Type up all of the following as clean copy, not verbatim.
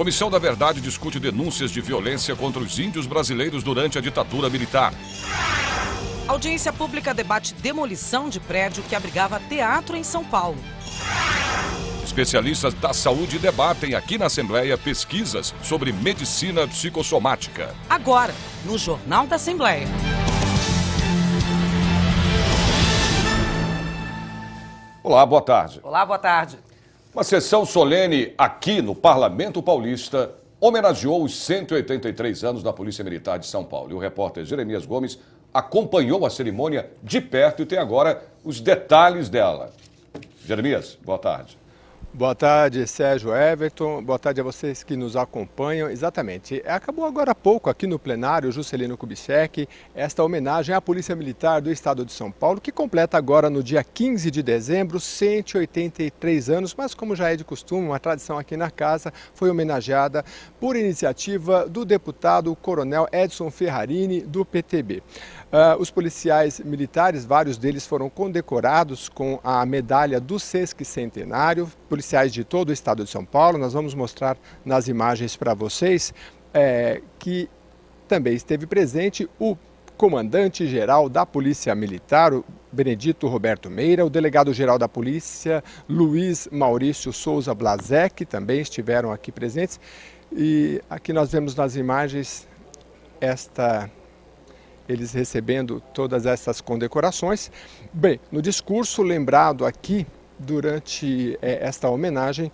Comissão da Verdade discute denúncias de violência contra os índios brasileiros durante a ditadura militar. Audiência pública debate demolição de prédio que abrigava teatro em São Paulo. Especialistas da saúde debatem aqui na Assembleia pesquisas sobre medicina psicossomática. Agora, no Jornal da Assembleia. Olá, boa tarde. Olá, boa tarde. Uma sessão solene aqui no Parlamento Paulista homenageou os 183 anos da Polícia Militar de São Paulo. E o repórter Jeremias Gomes acompanhou a cerimônia de perto e tem agora os detalhes dela. Jeremias, boa tarde. Boa tarde, Sérgio Everton. Boa tarde a vocês que nos acompanham. Exatamente. Acabou agora há pouco aqui no plenário Juscelino Kubitschek esta homenagem à Polícia Militar do Estado de São Paulo, que completa agora no dia 15 de dezembro 183 anos, mas como já é de costume, uma tradição aqui na casa, foi homenageada por iniciativa do deputado Coronel Edson Ferrarini, do PTB. Os policiais militares, vários deles foram condecorados com a medalha do Sesquicentenário, policiais de todo o estado de São Paulo. Nós vamos mostrar nas imagens para vocês que também esteve presente o comandante-geral da Polícia Militar, o Benedito Roberto Meira, o delegado-geral da Polícia, Luiz Maurício Souza Blasek, também estiveram aqui presentes. E aqui nós vemos nas imagens eles recebendo todas essas condecorações. Bem, no discurso lembrado aqui, durante esta homenagem,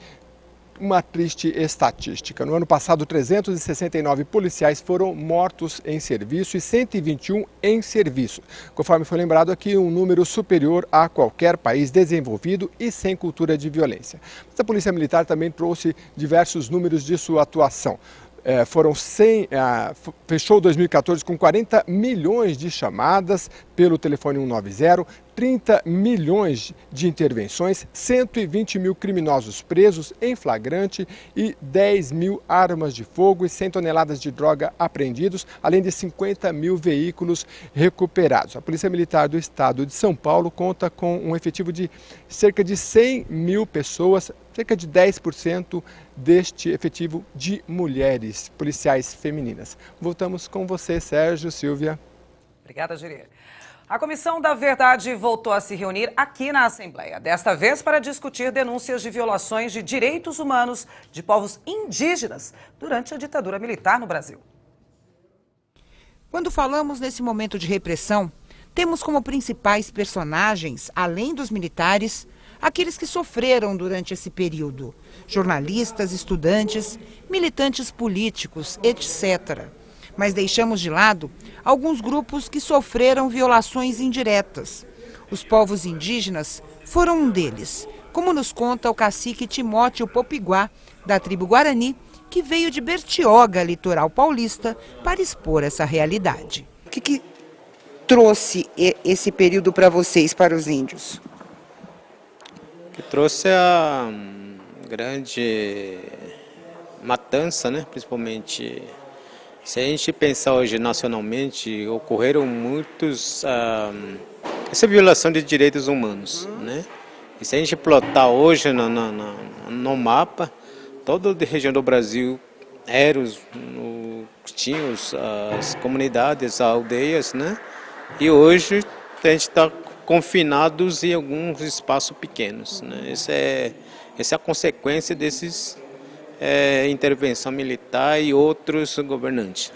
uma triste estatística. No ano passado, 369 policiais foram mortos em serviço e 121 em serviço. Conforme foi lembrado aqui, um número superior a qualquer país desenvolvido e sem cultura de violência. Mas a Polícia Militar também trouxe diversos números de sua atuação. Fechou 2014 com 40 milhões de chamadas pelo telefone 190, 30 milhões de intervenções, 120 mil criminosos presos em flagrante e 10 mil armas de fogo e 100 toneladas de droga apreendidos, além de 50 mil veículos recuperados. A Polícia Militar do Estado de São Paulo conta com um efetivo de cerca de 100 mil pessoas, cerca de 10% deste efetivo de mulheres policiais femininas. Voltamos com você, Sérgio, Silvia. Obrigada, Giri. A Comissão da Verdade voltou a se reunir aqui na Assembleia, desta vez para discutir denúncias de violações de direitos humanos de povos indígenas durante a ditadura militar no Brasil. Quando falamos nesse momento de repressão, temos como principais personagens, além dos militares, aqueles que sofreram durante esse período: jornalistas, estudantes, militantes políticos, etc. Mas deixamos de lado alguns grupos que sofreram violações indiretas. Os povos indígenas foram um deles, como nos conta o cacique Timóteo Popiguá, da tribo Guarani, que veio de Bertioga, litoral paulista, para expor essa realidade. O que trouxe esse período para vocês, para os índios? Que trouxe a grande matança, né? Principalmente, se a gente pensar hoje nacionalmente, ocorreram essa violação de direitos humanos, né? E se a gente plotar hoje no mapa, toda a região do Brasil tinha as comunidades, as aldeias, né? E hoje a gente está confinados em alguns espaços pequenos, né? Essa é a consequência desses intervenção militar e outros governantes.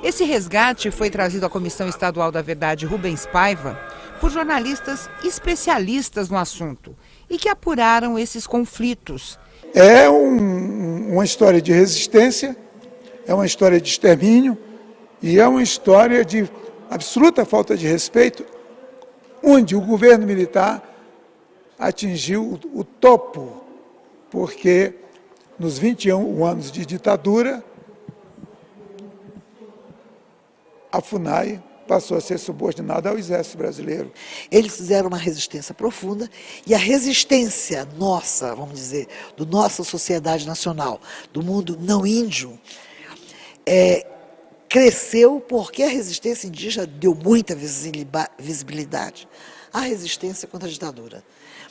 Esse resgate foi trazido à Comissão Estadual da Verdade Rubens Paiva por jornalistas especialistas no assunto e que apuraram esses conflitos. É uma história de resistência, é uma história de extermínio e é uma história de absoluta falta de respeito, onde o governo militar atingiu o topo, porque nos 21 anos de ditadura, a FUNAI passou a ser subordinada ao Exército Brasileiro. Eles fizeram uma resistência profunda e a resistência nossa, vamos dizer, da nossa sociedade nacional, do mundo não índio, cresceu porque a resistência indígena deu muita visibilidade à resistência contra a ditadura.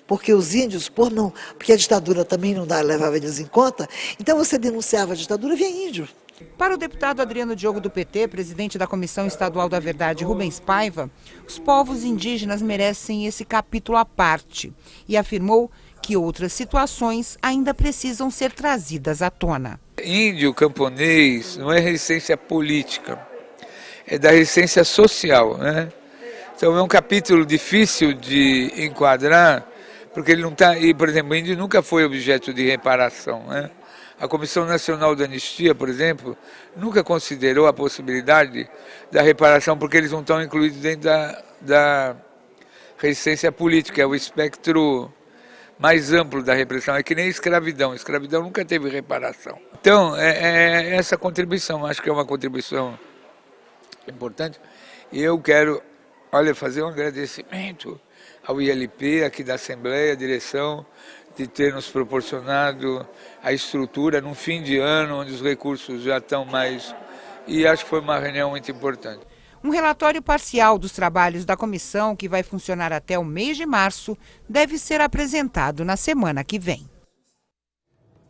Porque os índios, porque a ditadura também não levava eles em conta, então você denunciava a ditadura, vinha índio. Para o deputado Adriano Diogo do PT, presidente da Comissão Estadual da Verdade, Rubens Paiva, os povos indígenas merecem esse capítulo à parte e afirmou que outras situações ainda precisam ser trazidas à tona. Índio, camponês, não é resistência política, é da resistência social, né? Então é um capítulo difícil de enquadrar, porque ele não está, e por exemplo, o índio nunca foi objeto de reparação, né? A Comissão Nacional da Anistia, por exemplo, nunca considerou a possibilidade da reparação, porque eles não estão incluídos dentro da resistência política, é o espectro mais amplo da repressão, é que nem escravidão. Escravidão nunca teve reparação. Então, é essa contribuição, acho que é uma contribuição importante. E eu quero, fazer um agradecimento ao ILP, aqui da Assembleia, a direção, de ter nos proporcionado a estrutura num fim de ano, onde os recursos já estão mais... E acho que foi uma reunião muito importante. Um relatório parcial dos trabalhos da comissão, que vai funcionar até o mês de março, deve ser apresentado na semana que vem.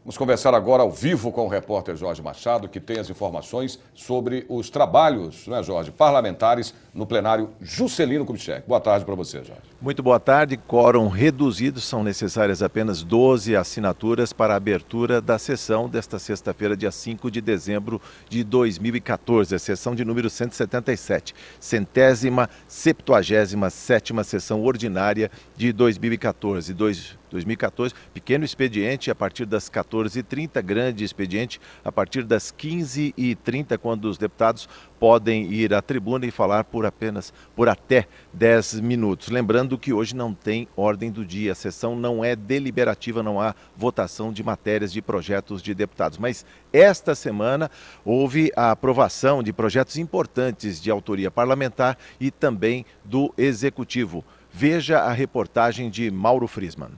Vamos conversar agora ao vivo com o repórter Jorge Machado, que tem as informações sobre os trabalhos, não é, Jorge, parlamentares no plenário Juscelino Kubitschek. Boa tarde para você, Jorge. Muito boa tarde. Quórum reduzido, são necessárias apenas 12 assinaturas para a abertura da sessão desta sexta-feira, dia 5 de dezembro de 2014, a sessão de número 177, 177ª sessão ordinária de 2014. 2014, pequeno expediente a partir das 14h30, grande expediente a partir das 15h30, quando os deputados podem ir à tribuna e falar por até 10 minutos. Lembrando que hoje não tem ordem do dia, a sessão não é deliberativa, não há votação de matérias de projetos de deputados. Mas esta semana houve a aprovação de projetos importantes de autoria parlamentar e também do Executivo. Veja a reportagem de Mauro Friesman.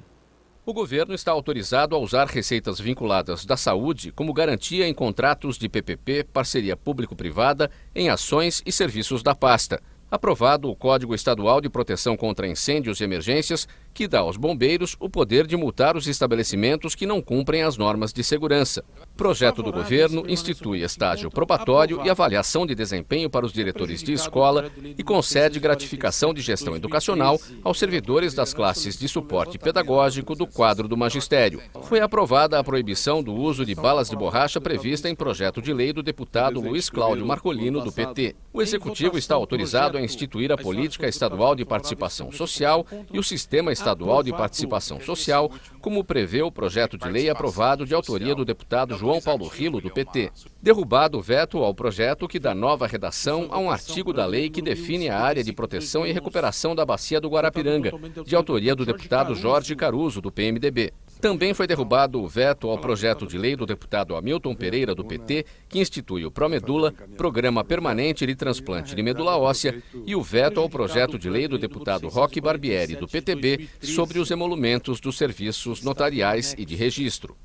O governo está autorizado a usar receitas vinculadas da saúde como garantia em contratos de PPP, parceria público-privada, em ações e serviços da pasta. Aprovado o Código Estadual de Proteção contra Incêndios e Emergências, que dá aos bombeiros o poder de multar os estabelecimentos que não cumprem as normas de segurança. Projeto do governo institui estágio probatório e avaliação de desempenho para os diretores de escola e concede gratificação de gestão educacional aos servidores das classes de suporte pedagógico do quadro do magistério. Foi aprovada a proibição do uso de balas de borracha prevista em projeto de lei do deputado Luiz Cláudio Marcolino, do PT. O Executivo está autorizado a instituir a Política Estadual de Participação Social e o Sistema Estadual de Participação Social, como prevê o projeto de lei aprovado de autoria do deputado João Paulo Rilo, do PT. Derrubado o veto ao projeto que dá nova redação a um artigo da lei que define a área de proteção e recuperação da Bacia do Guarapiranga, de autoria do deputado Jorge Caruso, do PMDB. Também foi derrubado o veto ao projeto de lei do deputado Hamilton Pereira, do PT, que institui o Promedula, Programa Permanente de Transplante de Medula Óssea, e o veto ao projeto de lei do deputado Roque Barbieri, do PTB, sobre os emolumentos dos serviços notariais e de registro.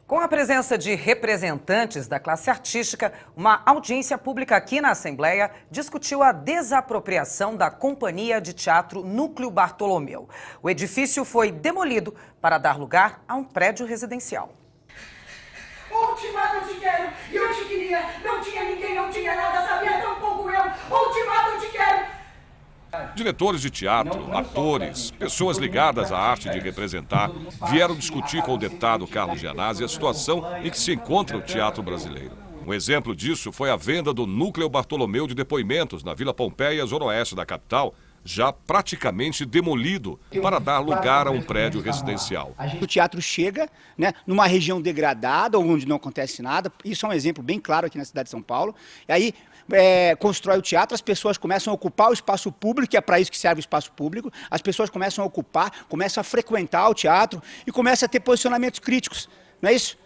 Com a presença de representantes da classe artística, uma audiência pública aqui na Assembleia discutiu a desapropriação da Companhia de Teatro Núcleo Bartolomeu. O edifício foi demolido para dar lugar a um prédio residencial. Ultimato eu te quero, e eu te queria, não tinha ninguém, não tinha nada, sabia tão pouco eu. Ultimato eu te quero. Diretores de teatro, atores, pessoas ligadas à arte de representar, vieram discutir com o deputado Carlos Gianazzi a situação em que se encontra o teatro brasileiro. Um exemplo disso foi a venda do Núcleo Bartolomeu de Depoimentos, na Vila Pompeia, zona oeste da capital, já praticamente demolido para dar lugar a um prédio residencial. O teatro chega, né, numa região degradada, onde não acontece nada, isso é um exemplo bem claro aqui na cidade de São Paulo, e aí constrói o teatro, as pessoas começam a ocupar o espaço público, que é para isso que serve o espaço público, as pessoas começam a ocupar, começam a frequentar o teatro e começam a ter posicionamentos críticos, não é isso?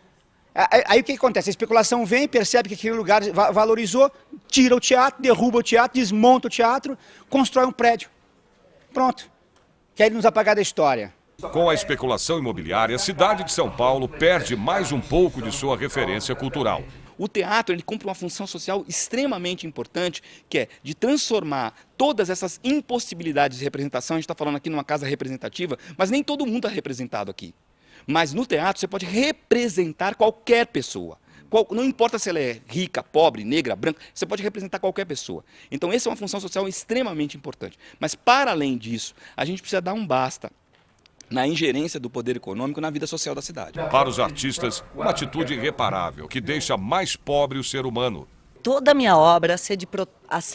Aí o que acontece? A especulação vem, percebe que aquele lugar valorizou, tira o teatro, derruba o teatro, desmonta o teatro, constrói um prédio. Pronto. Quer nos apagar da história. Com a especulação imobiliária, a cidade de São Paulo perde mais um pouco de sua referência cultural. O teatro, ele cumpre uma função social extremamente importante, que é de transformar todas essas impossibilidades de representação. A gente está falando aqui numa casa representativa, mas nem todo mundo está representado aqui. Mas no teatro você pode representar qualquer pessoa. Não importa se ela é rica, pobre, negra, branca, você pode representar qualquer pessoa. Então essa é uma função social extremamente importante. Mas para além disso, a gente precisa dar um basta na ingerência do poder econômico na vida social da cidade. Para os artistas, uma atitude irreparável, que deixa mais pobre o ser humano. Toda a minha obra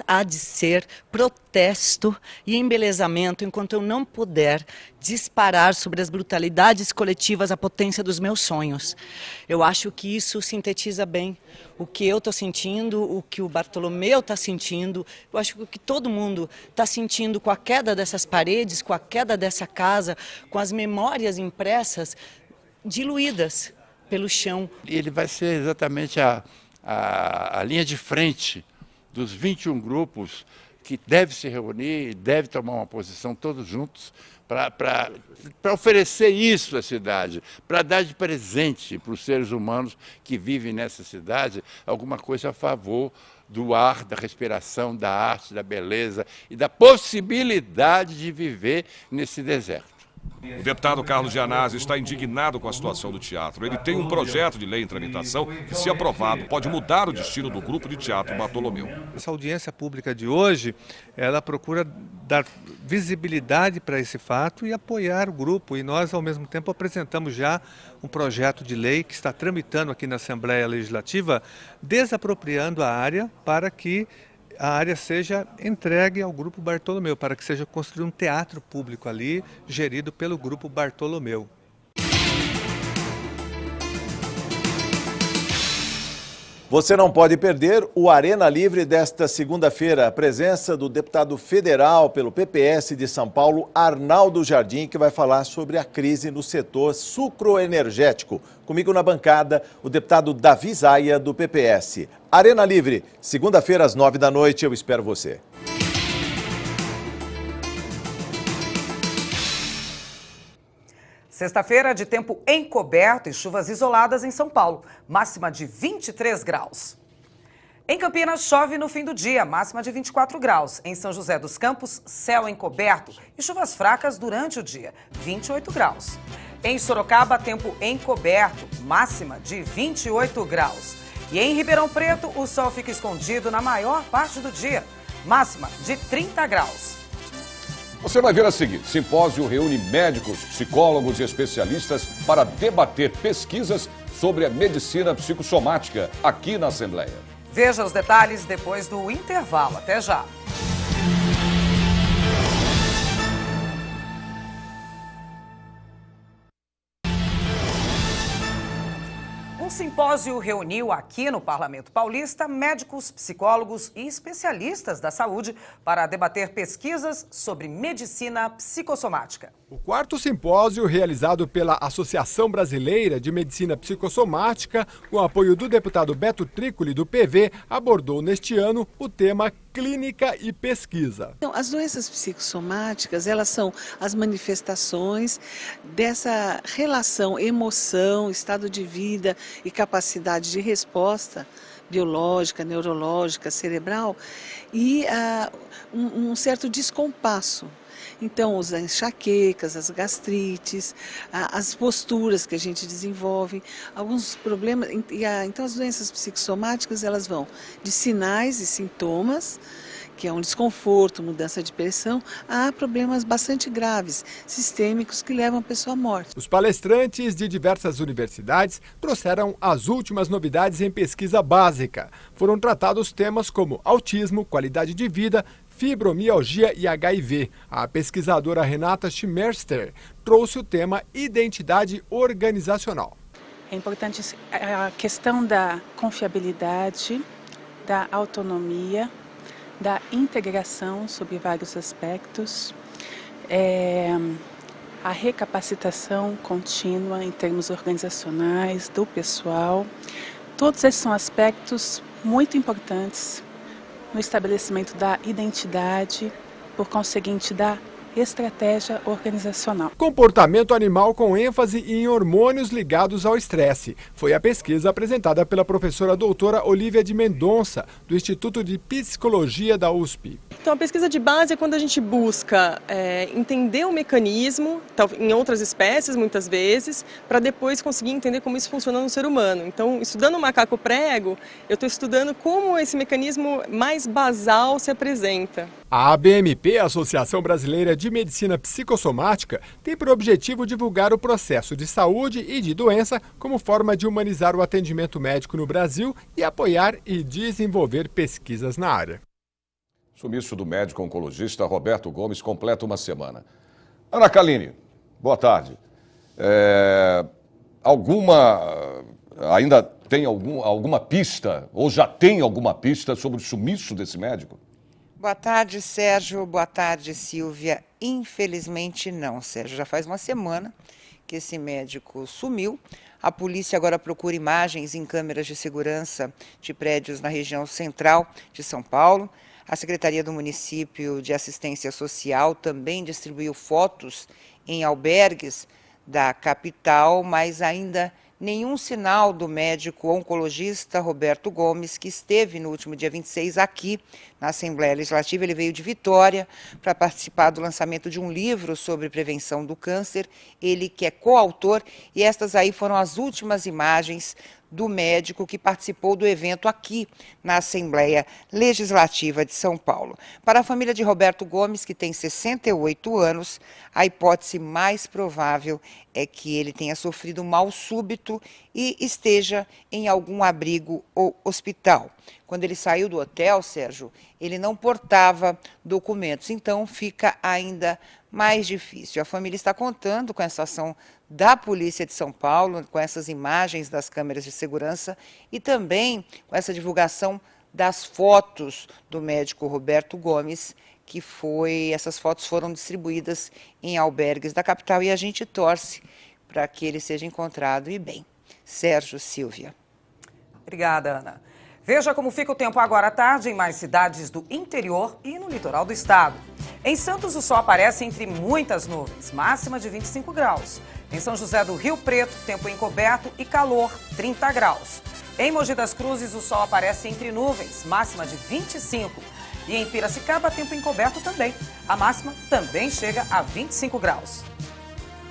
há de ser protesto e embelezamento enquanto eu não puder disparar sobre as brutalidades coletivas a potência dos meus sonhos. Eu acho que isso sintetiza bem o que eu estou sentindo, o que o Bartolomeu está sentindo. Eu acho que o que todo mundo está sentindo com a queda dessas paredes, com a queda dessa casa, com as memórias impressas, diluídas pelo chão. Ele vai ser exatamente a linha de frente dos 21 grupos que deve se reunir e deve tomar uma posição todos juntos para oferecer isso à cidade, para dar de presente para os seres humanos que vivem nessa cidade alguma coisa a favor do ar, da respiração, da arte, da beleza e da possibilidade de viver nesse deserto. O deputado Carlos Gianazzi está indignado com a situação do teatro. Ele tem um projeto de lei em tramitação que, se aprovado, pode mudar o destino do grupo de teatro Bartolomeu. Essa audiência pública de hoje, ela procura dar visibilidade para esse fato e apoiar o grupo. E nós, ao mesmo tempo, apresentamos já um projeto de lei que está tramitando aqui na Assembleia Legislativa, desapropriando a área para que a área seja entregue ao Grupo Bartolomeu, para que seja construído um teatro público ali, gerido pelo Grupo Bartolomeu. Você não pode perder o Arena Livre desta segunda-feira. A presença do deputado federal pelo PPS de São Paulo, Arnaldo Jardim, que vai falar sobre a crise no setor sucroenergético. Comigo na bancada, o deputado Davi Zaia, do PPS. Arena Livre, segunda-feira às 9 da noite, eu espero você. Sexta-feira de tempo encoberto e chuvas isoladas em São Paulo, máxima de 23 graus. Em Campinas, chove no fim do dia, máxima de 24 graus. Em São José dos Campos, céu encoberto e chuvas fracas durante o dia, 28 graus. Em Sorocaba, tempo encoberto, máxima de 28 graus. E em Ribeirão Preto, o sol fica escondido na maior parte do dia, máxima de 30 graus. Você vai ver a seguir: simpósio reúne médicos, psicólogos e especialistas para debater pesquisas sobre a medicina psicossomática aqui na Assembleia. Veja os detalhes depois do intervalo. Até já. Um simpósio reuniu aqui no Parlamento Paulista médicos, psicólogos e especialistas da saúde para debater pesquisas sobre medicina psicossomática. O quarto simpósio, realizado pela Associação Brasileira de Medicina Psicossomática, com apoio do deputado Beto Trícoli, do PV, abordou neste ano o tema clínica e pesquisa. Então, as doenças psicossomáticas, elas são as manifestações dessa relação emoção, estado de vida e capacidade de resposta biológica, neurológica, cerebral e um certo descompasso. Então, as enxaquecas, as gastrites, as posturas que a gente desenvolve, alguns problemas. Então, as doenças psicossomáticas, elas vão de sinais e sintomas, que é um desconforto, mudança de pressão, a problemas bastante graves, sistêmicos, que levam a pessoa à morte. Os palestrantes de diversas universidades trouxeram as últimas novidades em pesquisa básica. Foram tratados temas como autismo, qualidade de vida, fibromialgia e HIV. A pesquisadora Renata Schmerster trouxe o tema identidade organizacional. É importante a questão da confiabilidade, da autonomia, da integração sobre vários aspectos, a recapacitação contínua em termos organizacionais, do pessoal. Todos esses são aspectos muito importantes no estabelecimento da identidade, por conseguinte, da estratégia organizacional. Comportamento animal com ênfase em hormônios ligados ao estresse. Foi a pesquisa apresentada pela professora doutora Olívia de Mendonça, do Instituto de Psicologia da USP. Então, a pesquisa de base é quando a gente busca entender o mecanismo, em outras espécies muitas vezes, para depois conseguir entender como isso funciona no ser humano. Então, estudando o macaco prego, eu estou estudando como esse mecanismo mais basal se apresenta. A ABMP, Associação Brasileira de Medicina Psicossomática, tem por objetivo divulgar o processo de saúde e de doença como forma de humanizar o atendimento médico no Brasil e apoiar e desenvolver pesquisas na área. Sumiço do médico oncologista Roberto Gomes completa uma semana. Ana Kaline, boa tarde. Ainda tem alguma pista, ou já tem alguma pista sobre o sumiço desse médico? Boa tarde, Sérgio. Boa tarde, Silvia. Infelizmente não, Sérgio. Já faz uma semana que esse médico sumiu. A polícia agora procura imagens em câmeras de segurança de prédios na região central de São Paulo. A Secretaria do Município de Assistência Social também distribuiu fotos em albergues da capital, mas ainda nenhum sinal do médico oncologista Roberto Gomes, que esteve no último dia 26 aqui na Assembleia Legislativa. Ele veio de Vitória para participar do lançamento de um livro sobre prevenção do câncer, ele que é coautor, e estas aí foram as últimas imagens do médico que participou do evento aqui na Assembleia Legislativa de São Paulo. Para a família de Roberto Gomes, que tem 68 anos, a hipótese mais provável é que ele tenha sofrido um mal súbito e esteja em algum abrigo ou hospital. Quando ele saiu do hotel, Sérgio, ele não portava documentos, então fica ainda mais difícil. A família está contando com essa ação da Polícia de São Paulo, com essas imagens das câmeras de segurança e também com essa divulgação das fotos do médico Roberto Gomes, essas fotos foram distribuídas em albergues da capital e a gente torce para que ele seja encontrado e bem. Sérgio, Silvia. Obrigada, Ana. Veja como fica o tempo agora à tarde em mais cidades do interior e no litoral do estado. Em Santos, o sol aparece entre muitas nuvens, máxima de 25 graus. Em São José do Rio Preto, tempo encoberto e calor, 30 graus. Em Mogi das Cruzes, o sol aparece entre nuvens, máxima de 25. E em Piracicaba, tempo encoberto também. A máxima também chega a 25 graus.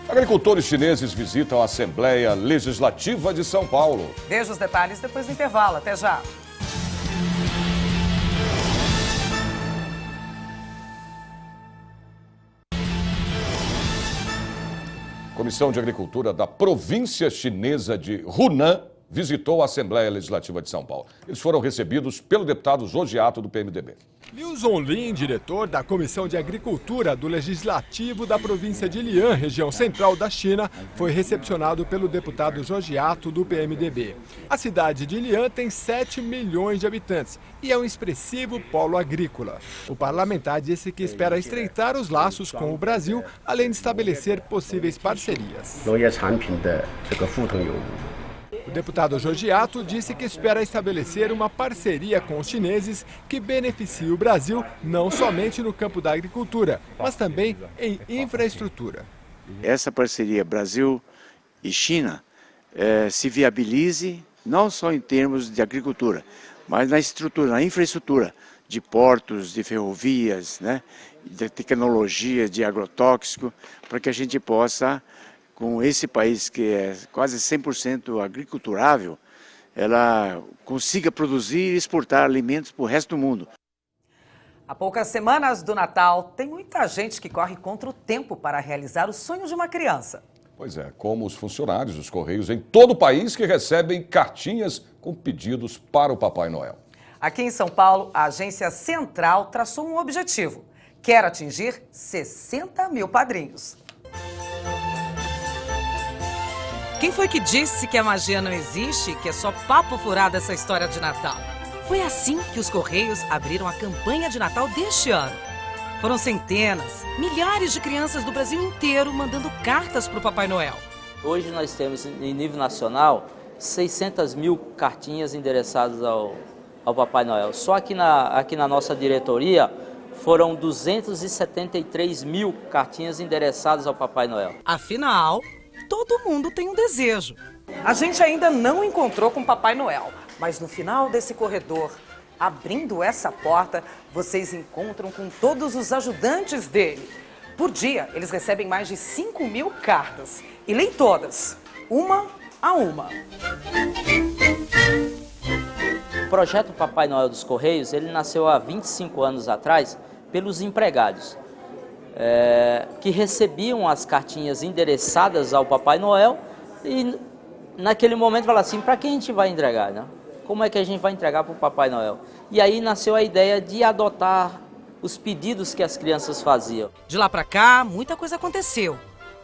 Agricultores chineses visitam a Assembleia Legislativa de São Paulo. Veja os detalhes depois do intervalo. Até já. Comissão de Agricultura da província chinesa de Hunan visitou a Assembleia Legislativa de São Paulo. Eles foram recebidos pelo deputado Josiato, do PMDB. Liu Zonlin, diretor da Comissão de Agricultura do Legislativo da província de Lian, região central da China, foi recepcionado pelo deputado Josiato, do PMDB. A cidade de Lian tem 7 milhões de habitantes e é um expressivo polo agrícola. O parlamentar disse que espera estreitar os laços com o Brasil, além de estabelecer possíveis parcerias. O deputado Josiato disse que espera estabelecer uma parceria com os chineses que beneficie o Brasil não somente no campo da agricultura, mas também em infraestrutura. Essa parceria Brasil e China se viabilize não só em termos de agricultura, mas na estrutura, na infraestrutura de portos, de ferrovias, de tecnologia, de agrotóxico, para que a gente possa, com esse país que é quase 100% agriculturável, ela consiga produzir e exportar alimentos para o resto do mundo. Há poucas semanas do Natal, tem muita gente que corre contra o tempo para realizar o sonho de uma criança. Pois é, como os funcionários dos Correios em todo o país que recebem cartinhas com pedidos para o Papai Noel. Aqui em São Paulo, a Agência Central traçou um objetivo. Quer atingir 60 mil padrinhos. Quem foi que disse que a magia não existe, que é só papo furado essa história de Natal? Foi assim que os Correios abriram a campanha de Natal deste ano. Foram centenas, milhares de crianças do Brasil inteiro mandando cartas para o Papai Noel. Hoje nós temos, em nível nacional, 600 mil cartinhas endereçadas ao Papai Noel. Só aqui na nossa diretoria, foram 273 mil cartinhas endereçadas ao Papai Noel. Afinal, todo mundo tem um desejo. A gente ainda não encontrou com Papai Noel, mas no final desse corredor, abrindo essa porta, vocês encontram com todos os ajudantes dele. Por dia, eles recebem mais de 5 mil cartas e leem todas, uma a uma. O projeto Papai Noel dos Correios, ele nasceu há 25 anos atrás pelos empregados, que recebiam as cartinhas endereçadas ao Papai Noel e naquele momento falaram assim, para quem a gente vai entregar, né? Como é que a gente vai entregar para o Papai Noel? E aí nasceu a ideia de adotar os pedidos que as crianças faziam. De lá para cá, muita coisa aconteceu.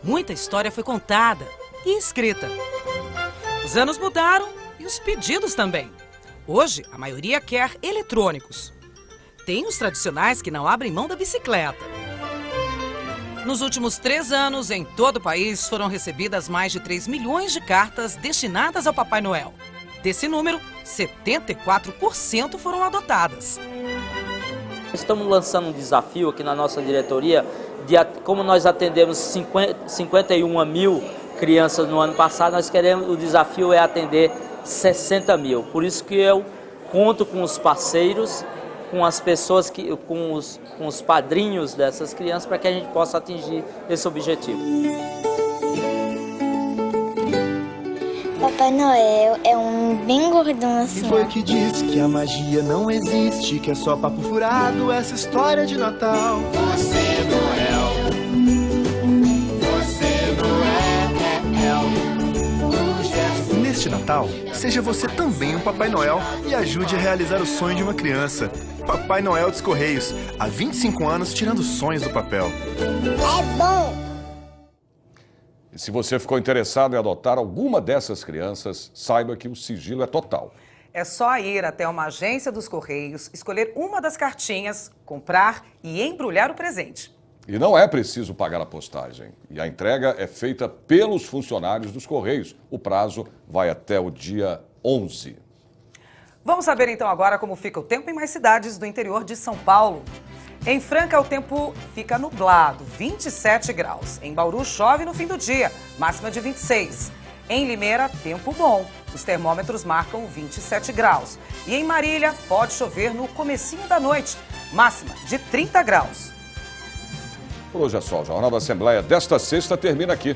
Muita história foi contada e escrita. Os anos mudaram e os pedidos também. Hoje, a maioria quer eletrônicos. Tem os tradicionais que não abrem mão da bicicleta. Nos últimos 3 anos, em todo o país, foram recebidas mais de 3 milhões de cartas destinadas ao Papai Noel. Desse número, 74% foram adotadas. Estamos lançando um desafio aqui na nossa diretoria, como nós atendemos 51 mil crianças no ano passado, o desafio é atender 60 mil. Por isso que eu conto com os parceiros, com as pessoas, com os padrinhos dessas crianças, para que a gente possa atingir esse objetivo. Papai Noel é um bem gordão assim. Quem foi que disse que a magia não existe, que é só papo furado essa história de Natal? Você Noel, Neste Natal, seja você também um Papai Noel e ajude a realizar o sonho de uma criança. Papai Noel dos Correios, há 25 anos tirando sonhos do papel. É bom! E se você ficou interessado em adotar alguma dessas crianças, saiba que o sigilo é total. É só ir até uma agência dos Correios, escolher uma das cartinhas, comprar e embrulhar o presente. E não é preciso pagar a postagem. E a entrega é feita pelos funcionários dos Correios. O prazo vai até o dia 11. Vamos saber então agora como fica o tempo em mais cidades do interior de São Paulo. Em Franca, o tempo fica nublado, 27 graus. Em Bauru, chove no fim do dia, máxima de 26. Em Limeira, tempo bom. Os termômetros marcam 27 graus. E em Marília, pode chover no comecinho da noite, máxima de 30 graus. Por hoje é só. O Jornal da Assembleia desta sexta termina aqui.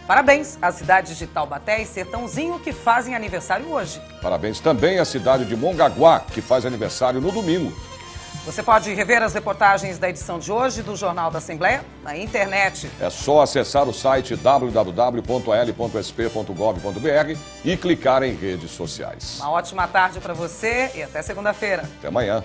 Parabéns às cidades de Taubaté e Sertãozinho que fazem aniversário hoje. Parabéns também à cidade de Mongaguá, que faz aniversário no domingo. Você pode rever as reportagens da edição de hoje do Jornal da Assembleia na internet. É só acessar o site www.al.sp.gov.br e clicar em redes sociais. Uma ótima tarde para você e até segunda-feira. Até amanhã.